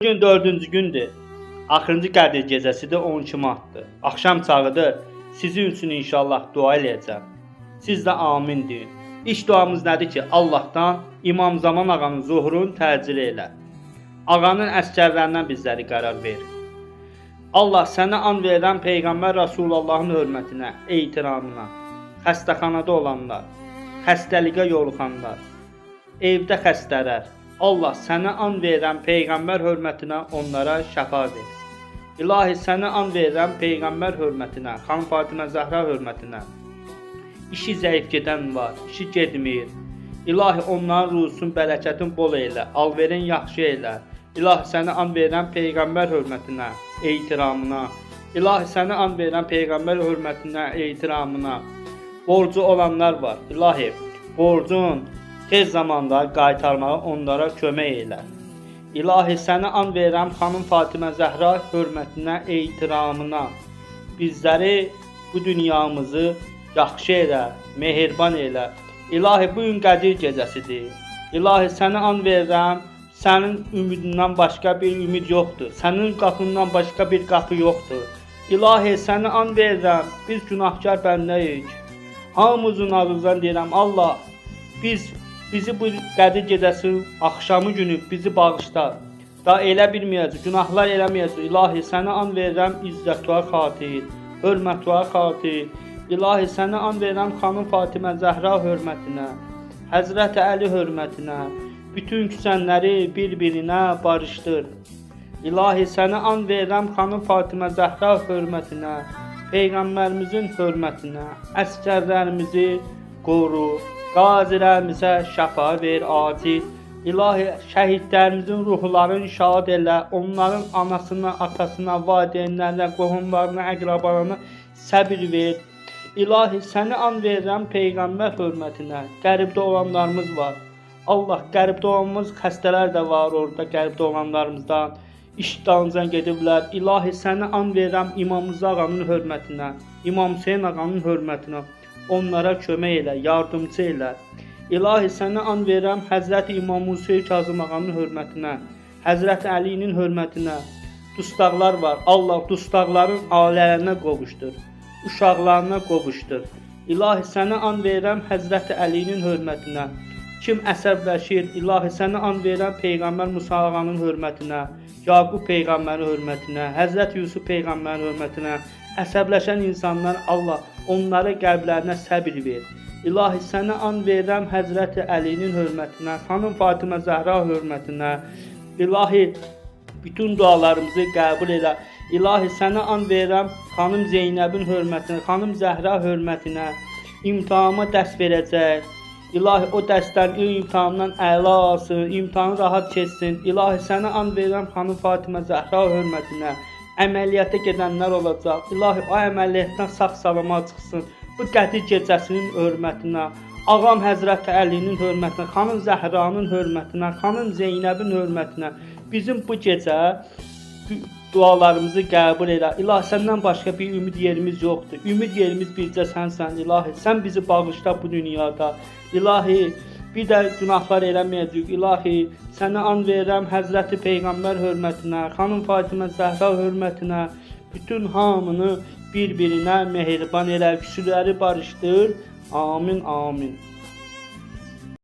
Bugün 4-cü gündür. Axırıncı Qədir gecəsidir, 12 martdır. Axşam çağıdır. Sizin üçün inşallah dua eləyəcəm. Siz də amin deyin. İlk duamız nədir ki, Allahdan İmam Zaman ağanın zuhurunu təcil elə. Ağanın əskərlərindən bizləri qərar ver. Allah sənə and verən Peyğəmbər Rasulullahın hörmətinə, ehtiramına, xəstəxanada olanlar, xəstəliyə yoluxanlar, evdə xəstələr, Allah sənə and verən Peyğəmbər hörmətinə onlara şəfa ver. İlahi sənə and verən Peyğəmbər hörmətinə, Xanım Fatimə Zəhra hörmətinə. İşi zəif gedən var, işi getmir. İlahi onların ruhsun, bərəkətin bol elə, alverin yaxşı elə. İlahi sənə and verən Peyğəmbər hörmətinə, ehtiramına. İlahi sənə and verən Peyğəmbər hörmətinə, ehtiramına. Borcu olanlar var. İlahi borcun tez zamanda qaytarmağı onlara kömək elə. İlahi sənə and verəm Xanım Fatimə Zəhra hörmətinə, ehtiramına. Bizləri, bu dünyamızı yaxşı elə, mehriban elə. İlahi bugün Qədir gecəsidir. İlahi sənə and verəm, sənin ümidindən başqa bir ümid yoxdur. Sənin qapından başqa bir qapı yoxdur. İlahi sənə and verəm, biz günahkar bəndəyik. Hamımızın ağzından deyirəm, Allah, bizi bu Qədir gecəsi axşamı günü bizi bağışla. Da elə bilməyəcək, günahlar eləməyəcək. İlahi sənə and verəm izzətə xatir, hörmətə xatir. İlahi sənə and verəm Xanım Fatimə Zəhra hörmətinə, Həzrət Əli hörmətinə, bütün küsənləri bir-birinə barışdır. İlahi sənə and verəm Xanım Fatimə Zəhra hörmətinə, Peyğəmbərimizin hörmətinə, əskərlərimizi qoru, qazilərimizə şəfa ver acil. İlahi şəhidlərimizin ruhlarını şad elə, onların anasına, atasına, valideynlərine, qohumlarına, əqrabalarına səbir ver. İlahi səni and verirəm Peyğəmbər hörmətinə. Qəribdə olanlarımız var. Allah, qəribdə olanımız xəstələr də var orada, qəribdə olanlarımızdan. İştahınızdan gediblər. İlahi səni and verirəm İmam Rıza ağanın hörmətinə, İmam Hüseyin ağanın hörmətinə. Onlara kömək elə, yardımcı elə. İlahi səni and verirəm Həzrət İmam Hüseyin Kazım ağanın hörmətinə, Həzrət Əlinin hörmətinə. Dustaqlar var. Allah dustaqların ailələrinə qovuşdur, uşaqlarına qovuşdur. İlahi sənə and verirəm Həzrət Əlinin hörmətinə. Kim əsəbləşir, İlahi sənə and verirəm Peyğəmbər Musa ağanın hörmətinə, Yaqub Peyğəmbərin hörmətinə, Həzrət Yusuf Peyğəmbərin hörmətinə. Əsəbləşən insanlar Allah, onları qəlblərinə səbir ver. İlahi sənə and verirəm Həzrət Əlinin hörmətinə, Xanım Fatimə Zəhra hörmətinə. İlahi bütün dualarımızı qəbul elə. İlahi sənə and verirəm Xanım Zeynəbin hörmətinə, Xanım Zəhra hörmətinə. İmtihana dəst verəcək. İlahi o dəstdən imtihandan əla alsın, imtihanı rahat keçsin. İlahi sənə and verirəm Xanım Fatimə Zəhra hörmətinə. Əməliyyata gedənlər olacaq. İlahi o əməliyyatdan sağ-salamat çıxsın. Bu Qədir gecəsinin hörmətinə, ağam Həzrət Əlinin hörmətinə, Xanım Zəhranın hörmətinə, Xanım Zeynəbin hörmətinə. Bizim bu gecə dualarımızı qəbul elə. İlahi səndən başqa bir ümid yerimiz yoxdur. Ümid yerimiz bircə sənsən İlahi. Sən bizi bağışla bu dünyada. İlahi bir də günahlar eləməyəcək. İlahi sənə and verirəm Həzrəti Peyğəmbər hörmətinə, Xanım Fatimə Zəhra hörmətinə. Bütün hamını bir-birinə mehriban elə, küsüləri barışdır. Amin, amin.